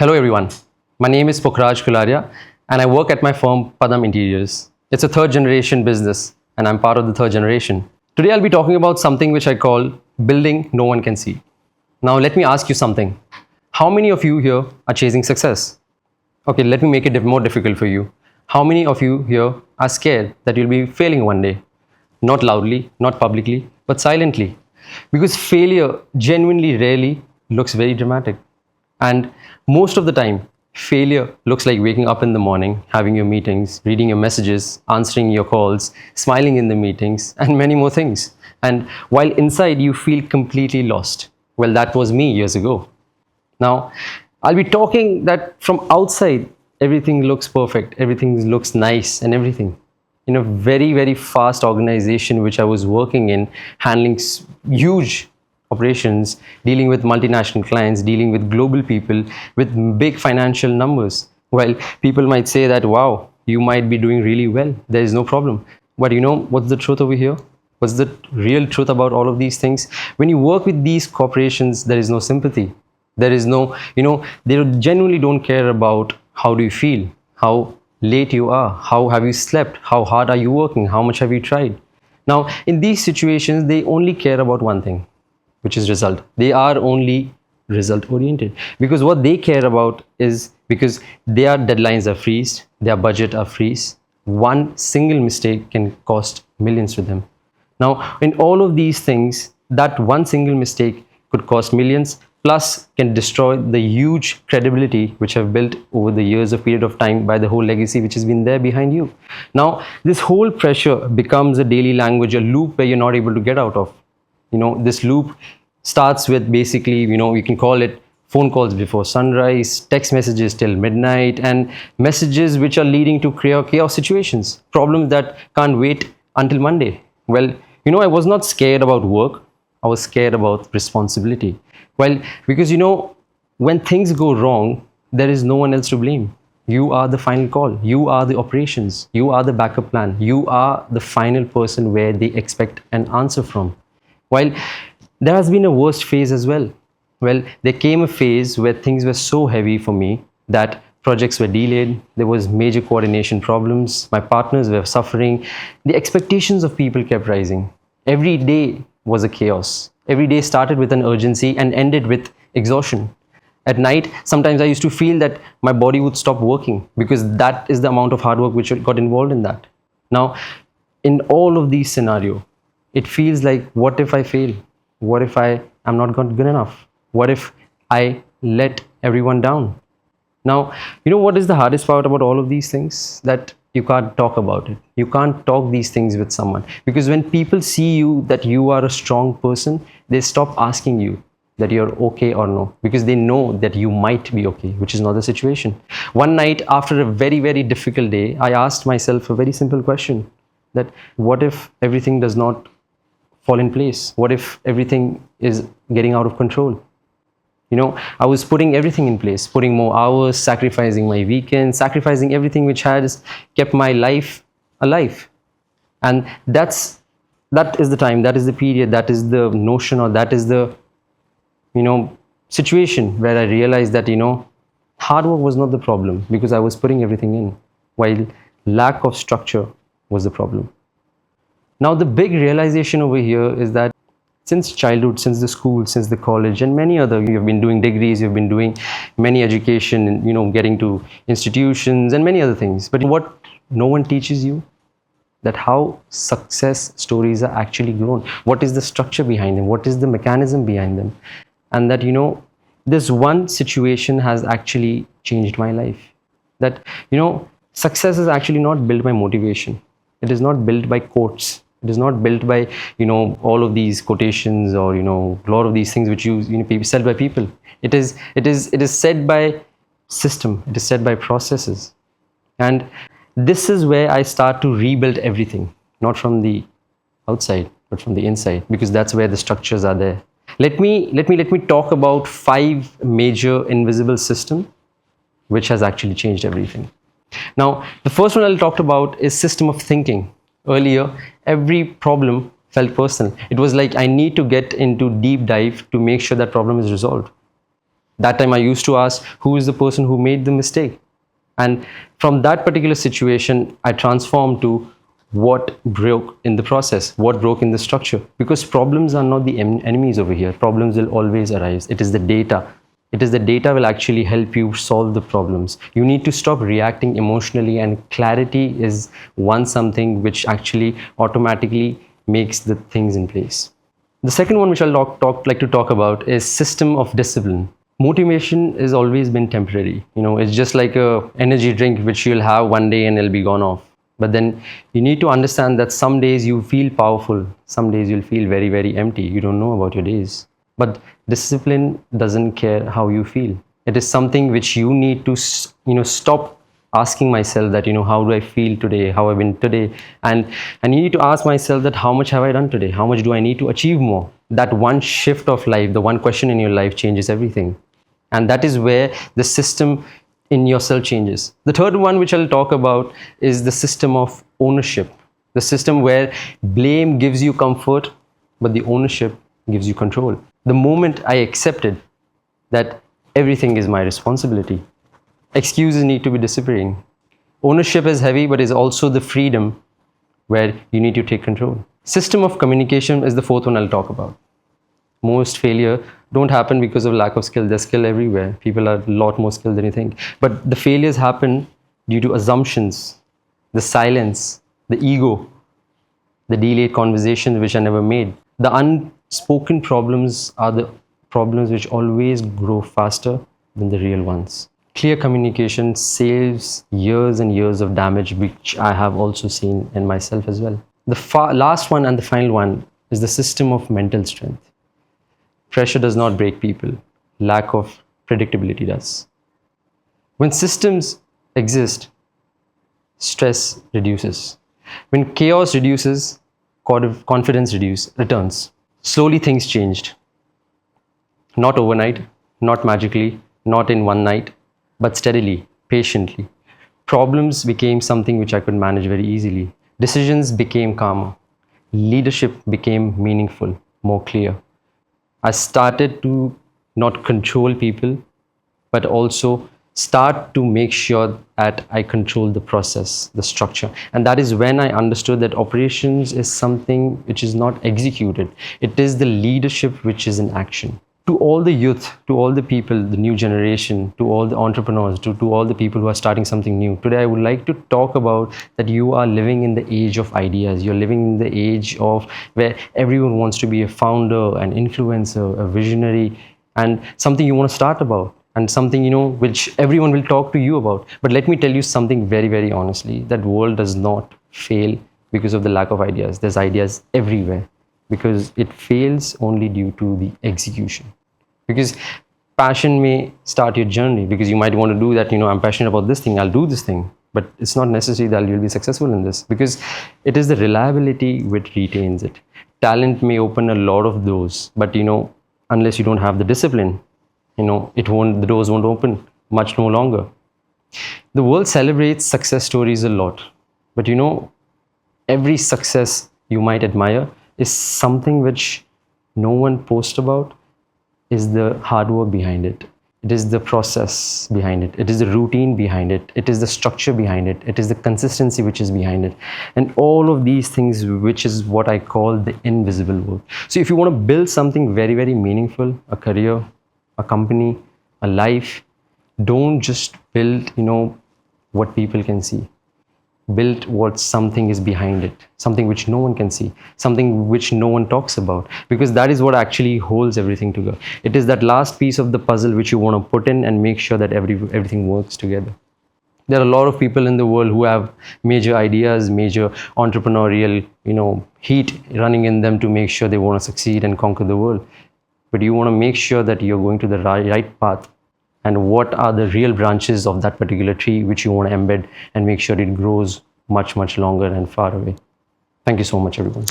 Hello everyone, my name is Pukhraj Kularia and I work at my firm Padam Interiors. It's a third generation business and I'm part of the third generation. Today I'll be talking about something which I call building no one can see. Now let me ask you something. How many of you here are chasing success? Okay, let me make it more difficult for you. How many of you here are scared that you'll be failing one day? Not loudly, not publicly, but silently. Because failure genuinely rarely looks very dramatic. And most of the time, failure looks like waking up in the morning, having your meetings, reading your messages, answering your calls, smiling in the meetings, and many more things. And while inside you feel completely lost. Well, that was me years ago. Now, I'll be talking that from outside, everything looks perfect, everything looks nice and everything. In a very, very fast organization which I was working in, handling huge operations, dealing with multinational clients, dealing with global people, with big financial numbers. Well, people might say that, wow, you might be doing really well. There is no problem. But you know what's the truth over here? What's the real truth about all of these things? When you work with these corporations, there is no sympathy. There is no, they genuinely don't care about how do you feel, how late you are, how have you slept, how hard are you working, how much have you tried. Now, in these situations, they only care about one thing, which is result. They are only result oriented because what they care about is because their deadlines are freezed, their budget are freeze. One single mistake can cost millions to them. Now, in all of these things, that one single mistake could cost millions, plus can destroy the huge credibility which have built over the years of period of time by the whole legacy which has been there behind you. Now, this whole pressure becomes a daily language, a loop where you're not able to get out of. This loop starts with basically, you can call it phone calls before sunrise, text messages till midnight, and messages which are leading to chaos situations, problems that can't wait until Monday. Well, I was not scared about work. I was scared about responsibility. Well, because when things go wrong, there is no one else to blame. You are the final call. You are the operations. You are the backup plan. You are the final person where they expect an answer from. While there has been a worst phase as well. Well, there came a phase where things were so heavy for me that projects were delayed. There was major coordination problems. My partners were suffering. The expectations of people kept rising. Every day was a chaos. Every day started with an urgency and ended with exhaustion. At night, sometimes I used to feel that my body would stop working because that is the amount of hard work which got involved in that. Now, in all of these scenarios, it feels like, what if I fail? What if I am not good enough? What if I let everyone down? Now, what is the hardest part about all of these things? That you can't talk about it. You can't talk these things with someone. Because when people see you that you are a strong person, they stop asking you that you're okay or no. Because they know that you might be okay, which is not the situation. One night after a very, very difficult day, I asked myself a very simple question. That what if everything does not fall in place? What if everything is getting out of control? I was putting everything in place, putting more hours, sacrificing my weekends, sacrificing everything which has kept my life alive. And that is the time, that is the period, that is the notion, or that is the, situation where I realized that, hard work was not the problem because I was putting everything in, while lack of structure was the problem. Now, the big realization over here is that since childhood, since the school, since the college, and many other, you've been doing degrees, you've been doing many education, and, getting to institutions and many other things. But what no one teaches you, that how success stories are actually grown. What is the structure behind them? What is the mechanism behind them? And that, this one situation has actually changed my life. That, success is actually not built by motivation. It is not built by quotes. It is not built by, all of these quotations or, a lot of these things which said by people. It is said by system. It is said by processes. And this is where I start to rebuild everything, not from the outside, but from the inside, because that's where the structures are there. Let me talk about 5 major invisible systems which has actually changed everything. Now, the first one I'll talk about is system of thinking. Earlier, every problem felt personal. It was like I need to get into deep dive to make sure that problem is resolved. That time I used to ask, who is the person who made the mistake? And from that particular situation, I transformed to what broke in the process, what broke in the structure. Because problems are not the enemies over here. Problems will always arise. It is the data. It is the data will actually help you solve the problems. You need to stop reacting emotionally, and clarity is something which actually automatically makes the things in place. The second one which I'll like to talk about is system of discipline. Motivation has always been temporary. It's just like a energy drink which you'll have one day and it'll be gone off. But then you need to understand that some days you feel powerful, some days you'll feel very, very empty. You don't know about your days. But discipline doesn't care how you feel. It is something which you need to, stop asking myself that, how do I feel today? How I've been today? And you need to ask myself that how much have I done today? How much do I need to achieve more? That one shift of life, the one question in your life changes everything. And that is where the system in yourself changes. The third one which I'll talk about is the system of ownership. The system where blame gives you comfort, but the ownership gives you control. The moment I accepted that everything is my responsibility, excuses need to be disappearing. Ownership is heavy, but is also the freedom where you need to take control. System of communication is the fourth one I'll talk about. Most failure don't happen because of lack of skill. There's skill everywhere. People are a lot more skilled than you think. But the failures happen due to assumptions, the silence, the ego, the delayed conversations which are never made. The unspoken problems are the problems which always grow faster than the real ones. Clear communication saves years and years of damage, which I have also seen in myself as well. The last one and the final one is the system of mental strength. Pressure does not break people. Lack of predictability does. When systems exist, stress reduces. When chaos reduces, confidence returns. Slowly things changed. Not overnight, not magically, not in one night, but steadily, patiently. Problems became something which I could manage very easily. Decisions became calmer. Leadership became meaningful, more clear. I started to not control people, but also start to make sure that I control the process, the structure. And that is when I understood that operations is something which is not executed. It is the leadership which is in action. To all the youth, to all the people, the new generation, to all the entrepreneurs, to all the people who are starting something new, today I would like to talk about that you are living in the age of ideas. You're living in the age of where everyone wants to be a founder, an influencer, a visionary, and something you want to start about, and something, which everyone will talk to you about. But let me tell you something very, very honestly, that world does not fail because of the lack of ideas. There's ideas everywhere, because it fails only due to the execution. Because passion may start your journey, because you might want to do that, I'm passionate about this thing, I'll do this thing. But it's not necessary that you'll be successful in this, because it is the reliability which retains it. Talent may open a lot of doors, but unless you don't have the discipline, the doors won't open much no longer. The world celebrates success stories a lot, but every success you might admire is something which no one posts about, is the hard work behind it. It is the process behind it. It is the routine behind it. It is the structure behind it. It is the consistency which is behind it. And all of these things, which is what I call the invisible work. So if you want to build something very, very meaningful, a career, a company, a life, don't just build, what people can see. Build what something is behind it, something which no one can see, something which no one talks about, because that is what actually holds everything together. It is that last piece of the puzzle which you want to put in and make sure that everything works together. There are a lot of people in the world who have major ideas, major entrepreneurial, heat running in them to make sure they want to succeed and conquer the world. But you want to make sure that you're going to the right path. And what are the real branches of that particular tree which you want to embed and make sure it grows much, much longer and far away. Thank you so much, everyone.